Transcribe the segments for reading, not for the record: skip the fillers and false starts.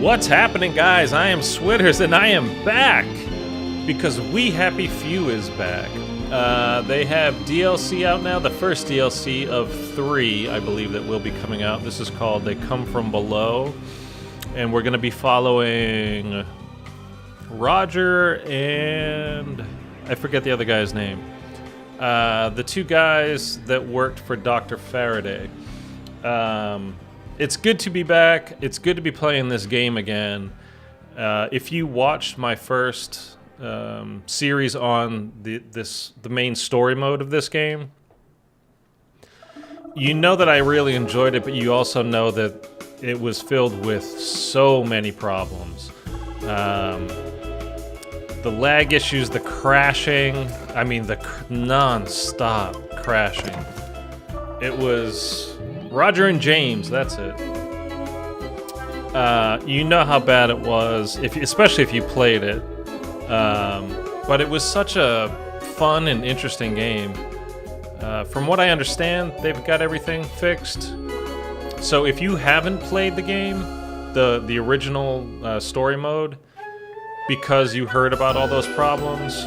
What's happening, guys? I am Switters, and I am back because We Happy Few is back. They have DLC out now, the first DLC of 3, I believe, that will be coming out. This is called They Come From Below, and we're going to be following Roger and I forget the other guy's name. The two guys that worked for Dr. Faraday. It's good to be back. It's good to be playing this game again. If you watched my first series on the main story mode of this game, you know that I really enjoyed it, but you also know that it was filled with so many problems. The lag issues, the crashing, I mean the non-stop crashing. It was Roger and James, that's it. You know how bad it was, especially if you played it. But it was such a fun and interesting game. From what I understand, they've got everything fixed. So if you haven't played the game, the original story mode, because you heard about all those problems,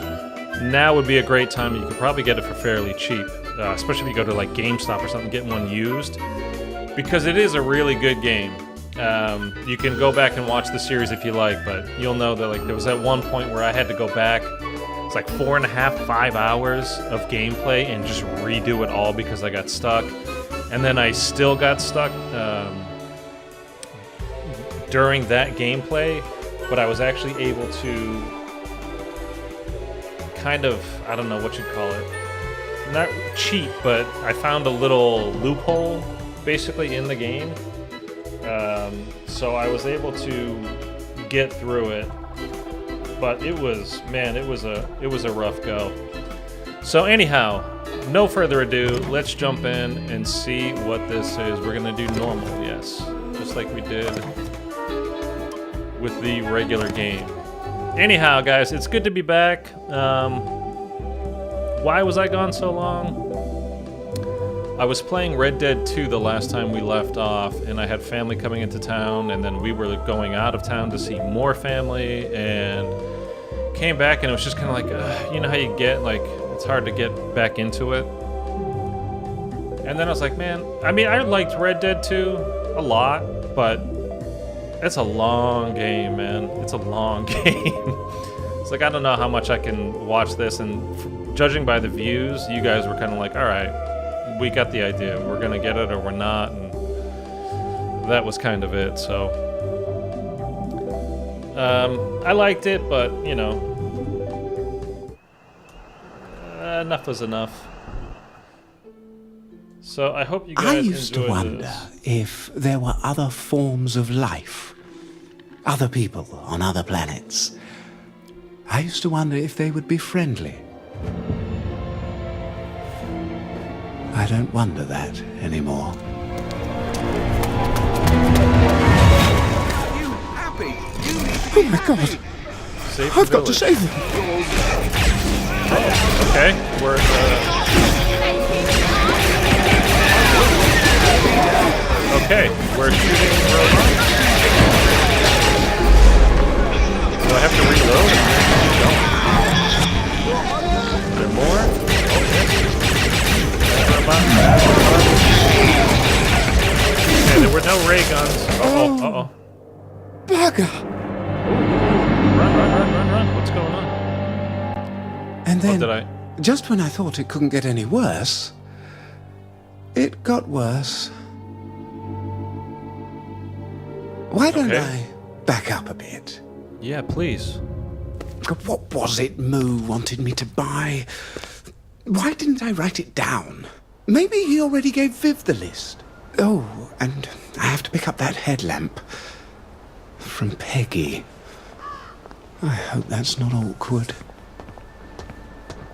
now would be a great time. You could probably get it for fairly cheap, especially if you go to like GameStop or something, get one used, because it is a really good game. You can go back and watch the series if you like, but you'll know that like there was at one point where I had to go back. It's like 4.5, 5 hours of gameplay and just redo it all because I got stuck. And then I still got stuck during that gameplay, but I was actually able to kind of, I don't know what you'd call it, not cheat, but I found a little loophole basically in the game. So I was able to get through it, but it was, man, it was a rough go. So anyhow, no further ado, let's jump in and see what this is. We're gonna do normal, yes, just like we did with the regular game. Anyhow, guys, it's good to be back. Why was I gone so long? I was playing Red Dead 2 the last time we left off, and I had family coming into town, and then we were going out of town to see more family, and came back, and it was just kind of like, you know how you get, like, it's hard to get back into it. And then I was like, man, I mean, I liked Red Dead 2 a lot, but it's a long game, man. It's a long game. It's like, I don't know how much I can watch this, and judging by the views, you guys were kind of like, all right, we got the idea. We're gonna get it or we're not, and that was kind of it. So I liked it, but you know, enough was enough. So I hope you guys I used to wonder this. if there were other forms of life, other people on other planets. I used to wonder if they would be friendly. I don't wonder that anymore. You happy? Oh my God! Save I've the got to village. save them. Okay, we're okay, we're shooting robots. Do I have to reload? No. Is there more? Okay, there were no ray guns. Uh-oh. Bugger! Run. What's going on? And then, did I? just when I thought it couldn't get any worse, it got worse. Why don't Okay. I back up a bit? Yeah, please. What was it Moo wanted me to buy? Why didn't I write it down? Maybe he already gave Viv the list. Oh, and I have to pick up that headlamp from Peggy. I hope that's not awkward.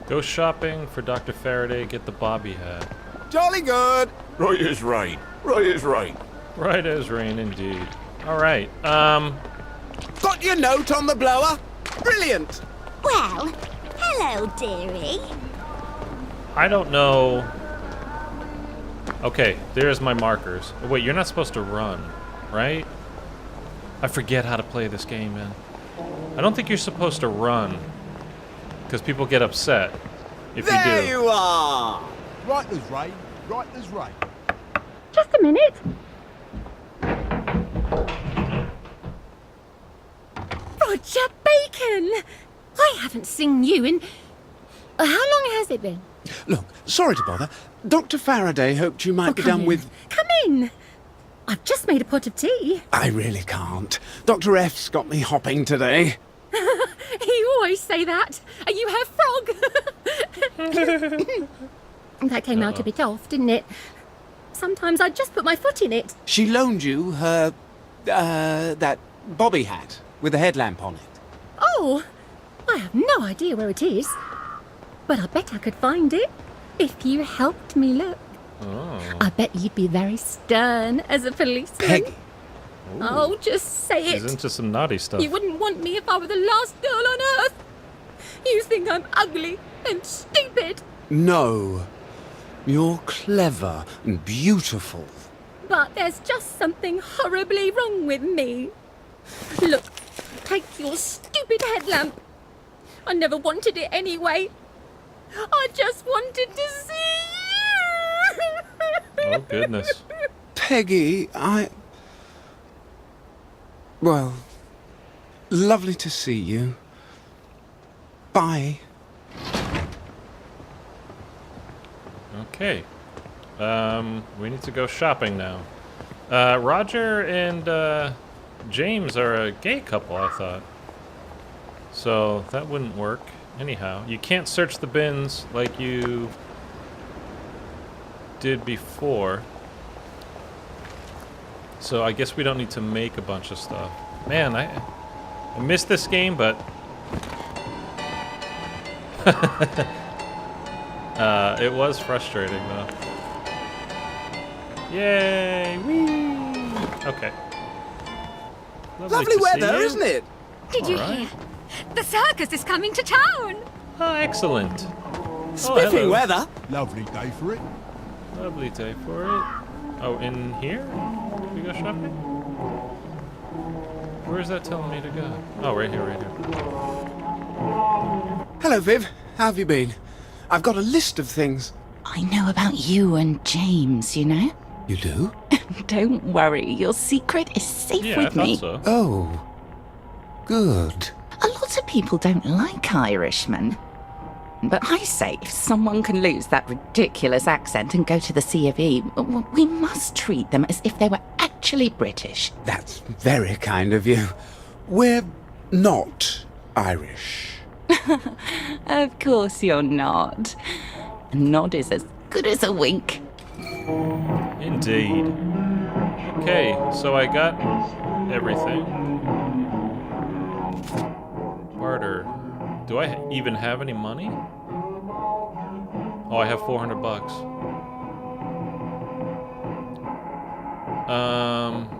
Go shopping for Dr. Faraday, get the Bobby hat. Jolly good. Right is right. Right is right. Right as rain, indeed. Alright, Got your note on the blower? Brilliant. Well, hello, dearie. I don't know. Okay, there's my markers. Wait, you're not supposed to run, right? I forget how to play this game, man. I don't think you're supposed to run, because people get upset if you do. There you are! Right as rain, right as rain. Just a minute. Roger Bacon! I haven't seen you in... How long has it been? Look, sorry to bother. Dr. Faraday hoped you might be come done in. with... Come in. I've just made a pot of tea. I really can't. Dr. F's got me hopping today. You always say that. And you have frog. That came out a bit off, didn't it? Sometimes I just put my foot in it. She loaned you her... that bobby hat with a headlamp on it. Oh, I have no idea where it is. But I bet I could find it if you helped me look. Oh. I bet you'd be very stern as a policeman. Peggy. Oh, just say She's it. into some naughty stuff. You wouldn't want me if I were the last girl on earth. You think I'm ugly and stupid, No. You're clever and beautiful. but there's just something horribly wrong with me. Look, take your stupid headlamp. I never wanted it anyway. I just wanted to see you. Oh, goodness. Peggy, Well, lovely to see you. Bye. Okay. We need to go shopping now. Roger and James are a gay couple, I thought. So that wouldn't work. Anyhow, you can't search the bins like you did before. So I guess we don't need to make a bunch of stuff. Man, I missed this game, but... it was frustrating, though. Yay! Whee! Okay. Lovely weather, isn't it? Did you hear? The circus is coming to town. Oh, excellent. Spiffy hello. weather. Lovely day for it. Lovely day for it. Oh, in here? Can we go shopping? Where's that telling me to go? Oh, right here, right here. Hello, Viv. How have you been? I've got a list of things. I know about you and James, you know? You do? Don't worry, your secret is safe Yeah, I with thought me. so. Oh. Good. A lot of people don't like Irishmen. But I say, if someone can lose that ridiculous accent and go to the C of E, we must treat them as if they were actually British. That's very kind of you. We're not Irish. Of course you're not. A nod is as good as a wink. Indeed. Okay, so I got everything. Barter. Do I even have any money? Oh, I have 400 bucks.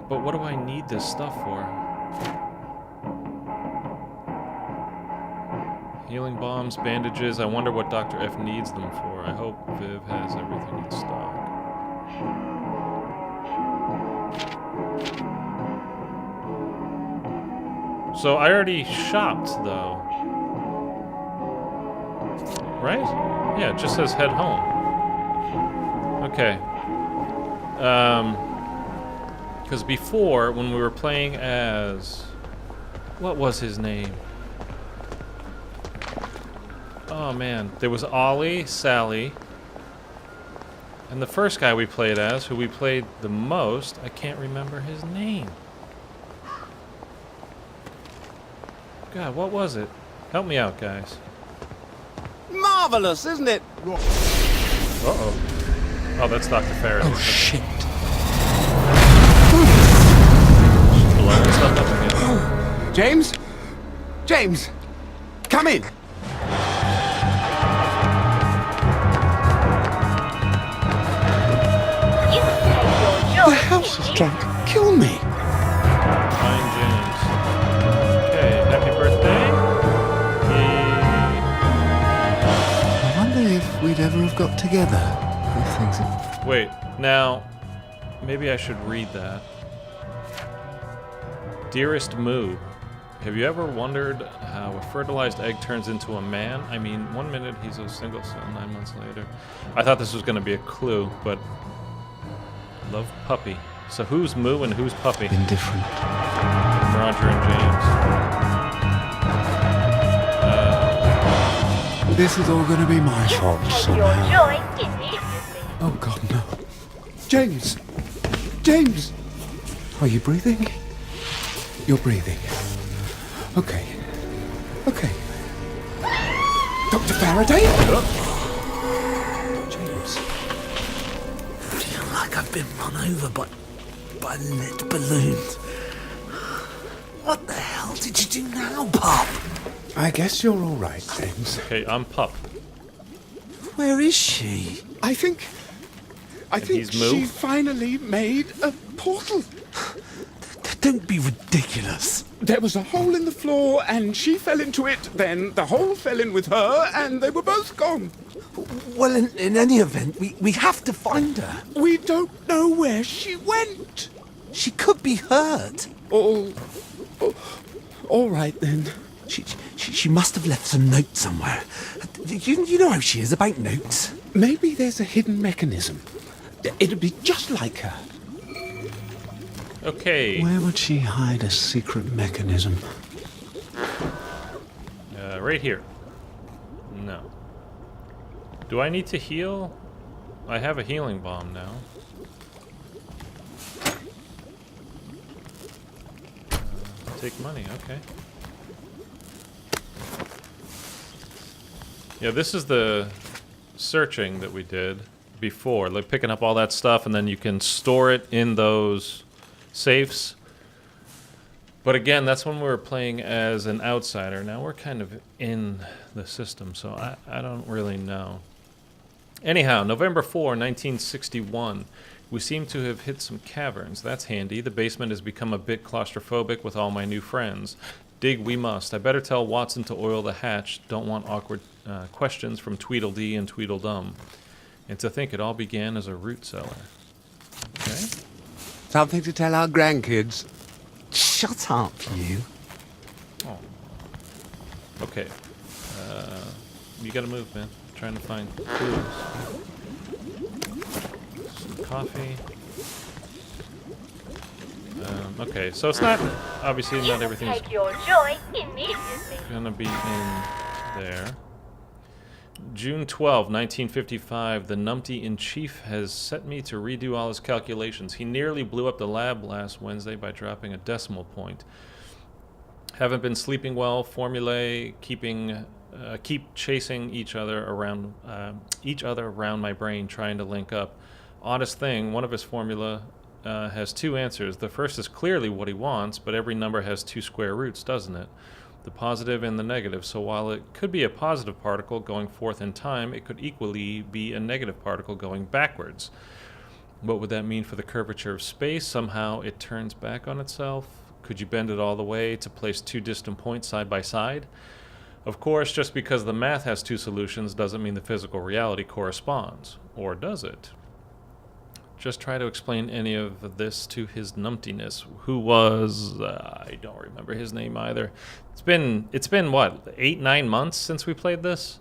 But what do I need this stuff for? Healing bombs, bandages. I wonder what Dr. F needs them for. I hope Viv has everything in stock. So I already shopped, though. Right? Yeah, it just says head home. Okay. Because before, when we were playing as... What was his name? Oh, man. There was Ollie, Sally, and the first guy we played as, who we played the most, I can't remember his name. God, what was it? Help me out, guys. Marvellous, isn't it? Uh-oh. Oh, that's Dr. Faraday. Oh, shit. She's blowing stuff up again. James? James! Come in! The house is trying to kill me. Fine, James. Okay, happy birthday. I wonder if we'd ever have got together if things had... Wait, now, maybe I should read that. Dearest Moo, have you ever wondered how a fertilized egg turns into a man? I mean, 1 minute he's a single son, 9 months later. I thought this was going to be a clue, but love puppy. So who's Moo and who's puppy? Indifferent. Roger and James. This is all going to be my fault somehow. Joy immediately. Oh God, no. James! James! Are you breathing? You're breathing. Okay. Okay. Dr. Faraday? James. I feel like I've been run over by lit balloons. What the hell did you do now, Pop? I guess you're all right, James. Okay, I'm Pup. Where is she? I think he's Moo? she finally made a portal. Don't be ridiculous. There was a hole in the floor, and she fell into it. Then the hole fell in with her, and they were both gone. Well, in any event, we have to find her. We don't know where she went. She could be hurt. All right then. She must have left some note somewhere. You know how she is about notes. Maybe there's a hidden mechanism. It'd be just like her. Okay. Where would she hide a secret mechanism? Right here. No. Do I need to heal? I have a healing bomb now. Take money, okay. Yeah, this is the searching that we did before, like picking up all that stuff, and then you can store it in those safes. But again, that's when we were playing as an outsider. Now we're kind of in the system, so I don't really know. Anyhow, November 4, 1961. We seem to have hit some caverns. That's handy. The basement has become a bit claustrophobic with all my new friends. Dig we must. I better tell Watson to oil the hatch. Don't want awkward questions from Tweedledee and Tweedledum. And to think it all began as a root cellar. Okay. Something to tell our grandkids. Shut up, you. Oh. Okay. You gotta move, man. I'm trying to find clues. Some coffee. Okay, so it's not, obviously not everything's Take your joy immediately. gonna be in there. June 12, 1955, the numpty-in-chief has set me to redo all his calculations. He nearly blew up the lab last Wednesday by dropping a decimal point. Haven't been sleeping well. Formulae keep chasing each other around my brain, trying to link up. Oddest thing, one of his formula has two answers. The first is clearly what he wants, but every number has two square roots, doesn't it? The positive and the negative. So while it could be a positive particle going forth in time, it could equally be a negative particle going backwards. What would that mean for the curvature of space? Somehow it turns back on itself. Could you bend it all the way to place two distant points side by side? Of course, just because the math has two solutions doesn't mean the physical reality corresponds. Or does it? Just try to explain any of this to his numptiness, who was, I don't remember his name either. It's been what, 8-9 months since we played this?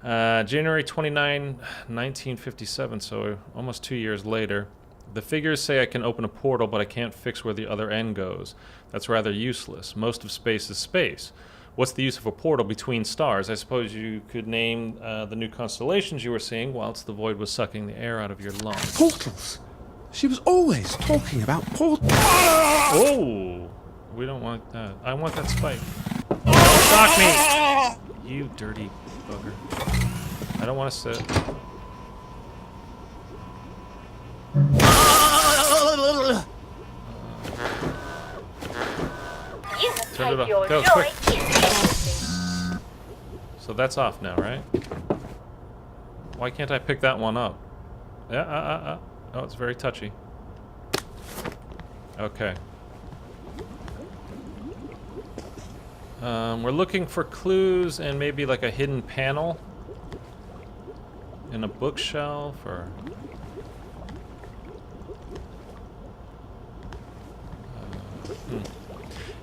January 29, 1957, so almost 2 years later. The figures say I can open a portal, but I can't fix where the other end goes. That's rather useless. Most of space is space. What's the use of a portal between stars? I suppose you could name the new constellations you were seeing whilst the void was sucking the air out of your lungs. Portals. She was always talking about portals. Oh! We don't want that. I want that spike. Don't shock me! You dirty bugger. I don't want to sit. You must Turn it take off. your Go, joy quick. immediately. So that's off now, right? Why can't I pick that one up? Yeah, Oh, it's very touchy. Okay. We're looking for clues and maybe like a hidden panel in a bookshelf or...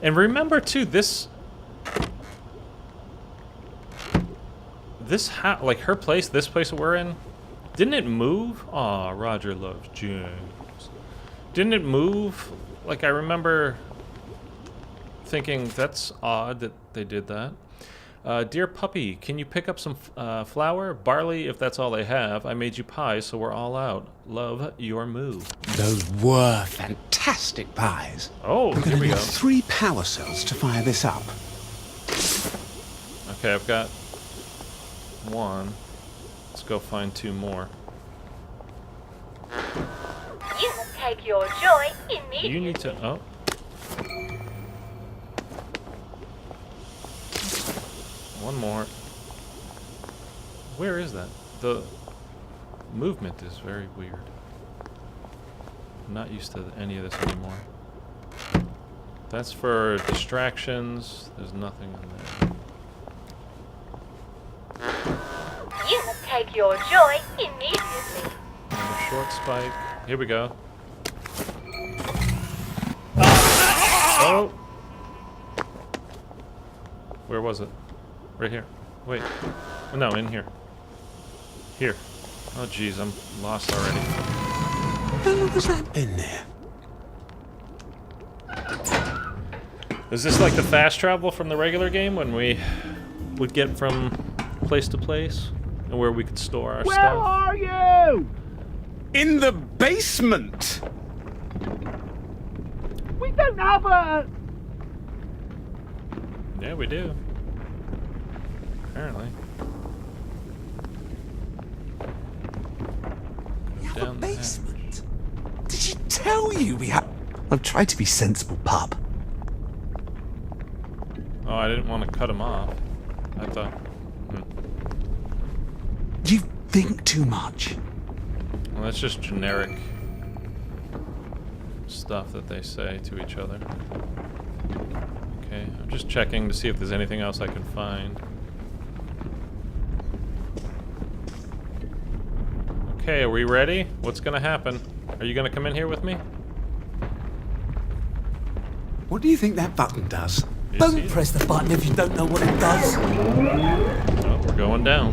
And remember too, this like her place, this place that we're in, didn't it move? Aw, Roger loves James. Didn't it move? Like, I remember thinking that's odd that they did that. Dear puppy, can you pick up some flour? Barley, if that's all they have. I made you pies, so we're all out. Love, your Moo. Those were fantastic pies. Oh, I'm here gonna we need go. 3 power cells to fire this up. Okay, I've got 1. Let's go find 2 more. You must take your joy immediately. You need to... Oh. One more. Where is that? The movement is very weird. I'm not used to any of this anymore. That's for distractions. There's nothing in there. You must take your joy immediately. And a short spike. Here we go. Oh! Where was it? Right here. Wait. No, in here. Here. Oh, jeez, I'm lost already. How long has that been there? Is this like the fast travel from the regular game when we would get from place to place and where we could store our Where stuff? are you? In the basement! We don't have a... Yeah, we do. Apparently. We have a Down the hatch. basement. Did she tell you we have... I've tried to be sensible, pup. Oh, I didn't want to cut him off. I thought... You think too much. Well, that's just generic stuff that they say to each other. Okay, I'm just checking to see if there's anything else I can find. Okay, are we ready? What's gonna happen? Are you gonna come in here with me? What do you think that button does? You see Don't it? press the button if you don't know what it does. Oh, we're going down.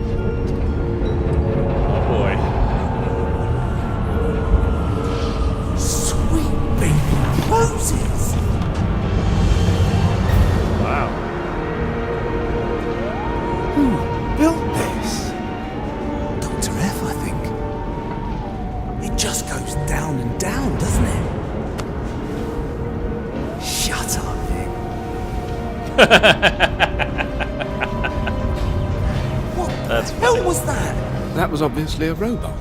Oh boy. Sweet baby roses. Wow. Who built this? Dr. F, I think. It just goes down and down, doesn't it? Shut up, Nick. What That's the hell funny. was that? That was obviously a robot.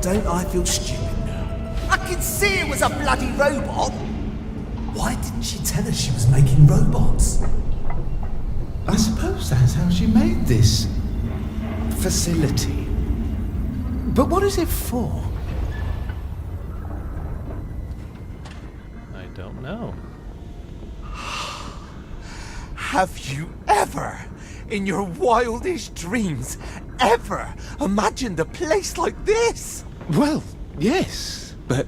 Don't I feel stupid now? I could see it was a bloody robot. Why didn't she tell us she was making robots? I suppose that's how she made this facility. But what is it for? I don't know. Have you ever, in your wildest dreams, ever imagined a place like this? Well, yes, but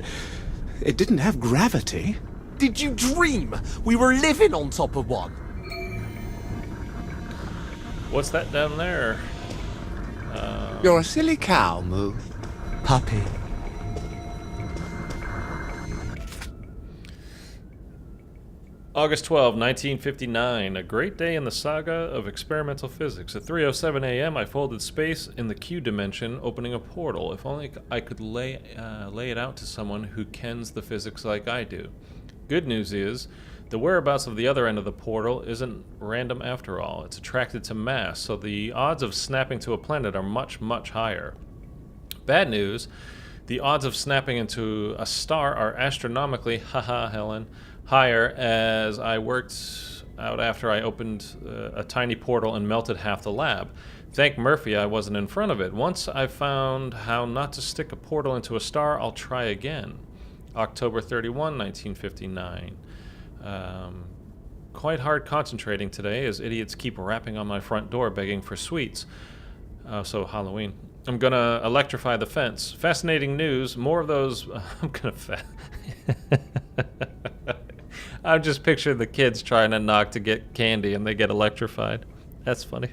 it didn't have gravity. Did you dream we were living on top of one? What's that down there? You're a silly cow, Moo. Puppy. August 12, 1959, a great day in the saga of experimental physics. At 3:07 a.m., I folded space in the Q dimension, opening a portal. If only I could lay it out to someone who kens the physics like I do. Good news is, the whereabouts of the other end of the portal isn't random after all. It's attracted to mass, so the odds of snapping to a planet are much, much higher. Bad news, the odds of snapping into a star are astronomically, haha, Helen, higher, as I worked out after I opened a tiny portal and melted half the lab. Thank Murphy I wasn't in front of it. Once I've found how not to stick a portal into a star, I'll try again. October 31, 1959. Quite hard concentrating today as idiots keep rapping on my front door begging for sweets. So Halloween. I'm gonna electrify the fence. Fascinating news. More of those. I'm just picturing the kids trying to knock to get candy and they get electrified. That's funny.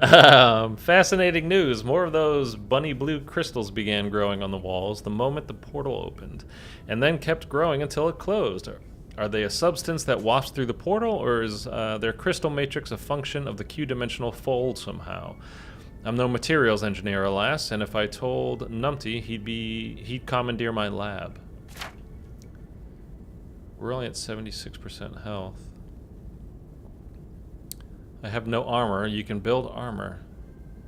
Fascinating news. More of those bunny blue crystals began growing on the walls the moment the portal opened, and then kept growing until it closed. Are they a substance that wafts through the portal, or is their crystal matrix a function of the Q-dimensional fold somehow? I'm no materials engineer, alas, and if I told Numpty, he'd commandeer my lab. We're only at 76% health. I have no armor. You can build armor.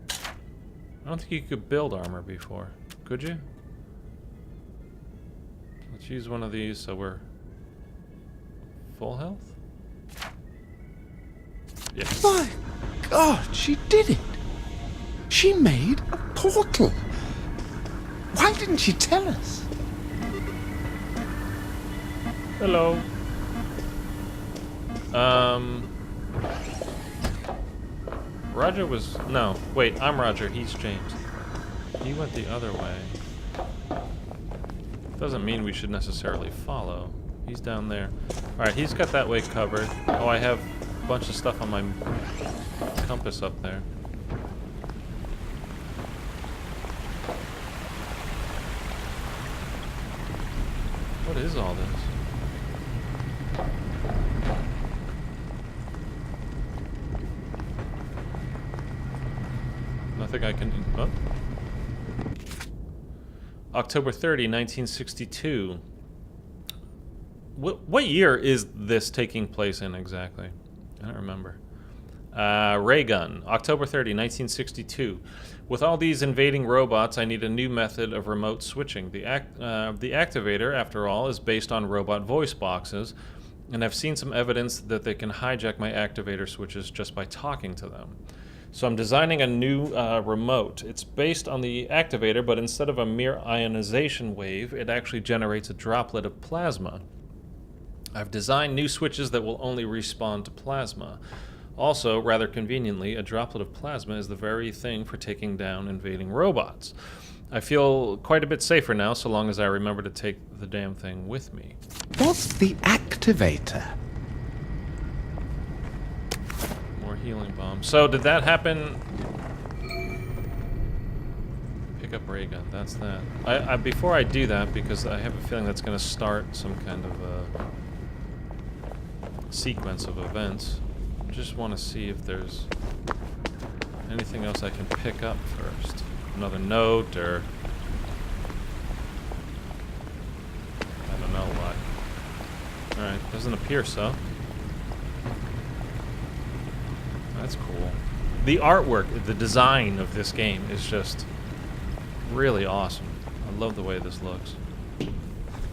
I don't think you could build armor before. Could you? Let's use one of these so we're full health. Yes. My God, she did it. She made a portal. Why didn't she tell us? Hello. Roger was... No, wait, I'm Roger. He's James. He went the other way. Doesn't mean we should necessarily follow. He's down there. Alright, he's got that way covered. Oh, I have a bunch of stuff on my compass up there. What is all this? Nothing I can... Oh. October 30, 1962. What year is this taking place in exactly? I don't remember. Ray gun. October 30, 1962. With all these invading robots, I need a new method of remote switching. The activator, after all, is based on robot voice boxes, and I've seen some evidence that they can hijack my activator switches just by talking to them. So I'm designing a new remote. It's based on the activator, but instead of a mere ionization wave, it actually generates a droplet of plasma. I've designed new switches that will only respond to plasma. Also, rather conveniently, a droplet of plasma is the very thing for taking down invading robots. I feel quite a bit safer now, so long as I remember to take the damn thing with me. What's the activator? More healing bombs. So, did that happen? Pick up ray gun. That's that. I before I do that, because I have a feeling that's going to start some kind of sequence of events. Just want to see if there's anything else I can pick up first. Another note, or I don't know what. Alright, doesn't appear so. That's cool. The artwork, the design of this game is just really awesome. I love the way this looks.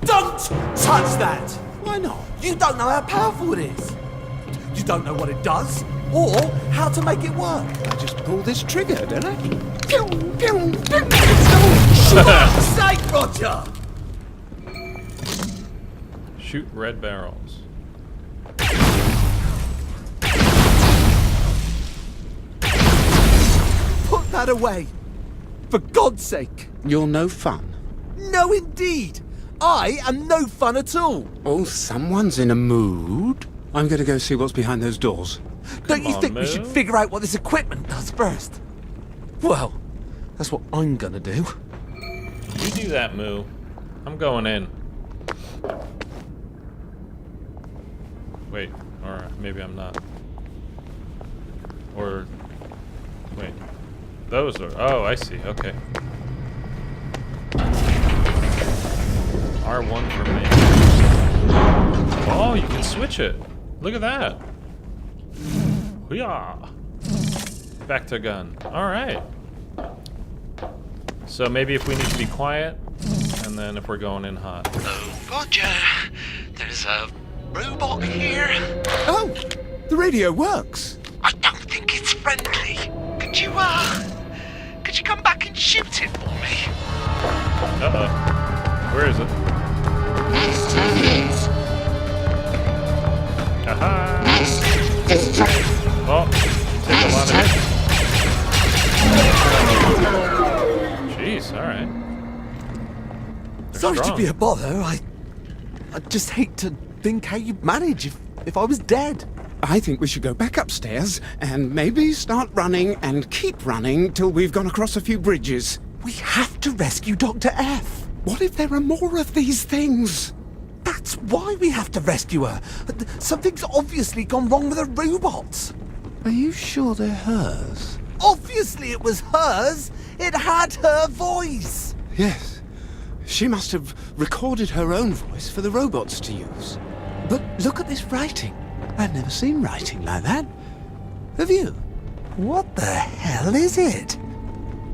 Don't touch that! Why not? You don't know how powerful it is. You don't know what it does, or how to make it work. I just pull this trigger, don't I? For sake, Roger! Shoot red barrels. Put that away. For God's sake. You're no fun. No, indeed. I am no fun at all. Oh, someone's in a mood. I'm going to go see what's behind those doors. Don't you think we Moo. should figure out what this equipment does first? Well, that's what I'm gonna do. You do that, Moo. I'm going in. Wait, or maybe I'm not. Or, wait. Those are, oh, I see, okay. R1 for me. Oh, you can switch it. Look at that. Hoo-yah. Back to gun. Alright. So maybe if we need to be quiet, and then if we're going in hot. Oh, Roger. There's a robot here. Oh, the radio works. I don't think it's friendly. Could you come back and shoot it for me? Uh-oh. Where is it? Aha! Oh, take a lot of hits. Jeez, alright. Sorry to be a bother. I just hate to think how you'd manage if I was dead. I think we should go back upstairs and maybe start running and keep running till we've gone across a few bridges. We have to rescue Dr. F. What if there are more of these things? That's why we have to rescue her. Something's obviously gone wrong with her robots. Are you sure they're hers? Obviously it was hers. It had her voice. Yes. She must have recorded her own voice for the robots to use. But look at this writing. I've never seen writing like that. Have you? What the hell is it?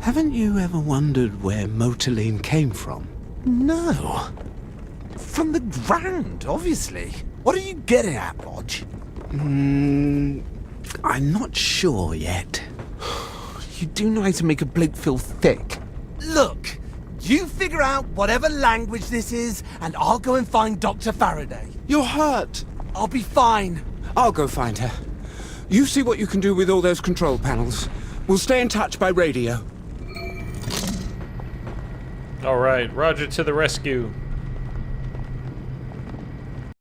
Haven't you ever wondered where Motoline came from? No. From the ground, obviously. What are you getting at, Bodge? I'm not sure yet. You do know how to make a bloke feel thick. Look, you figure out whatever language this is, and I'll go and find Dr. Faraday. You're hurt. I'll be fine. I'll go find her. You see what you can do with all those control panels. We'll stay in touch by radio. All right, Roger to the rescue.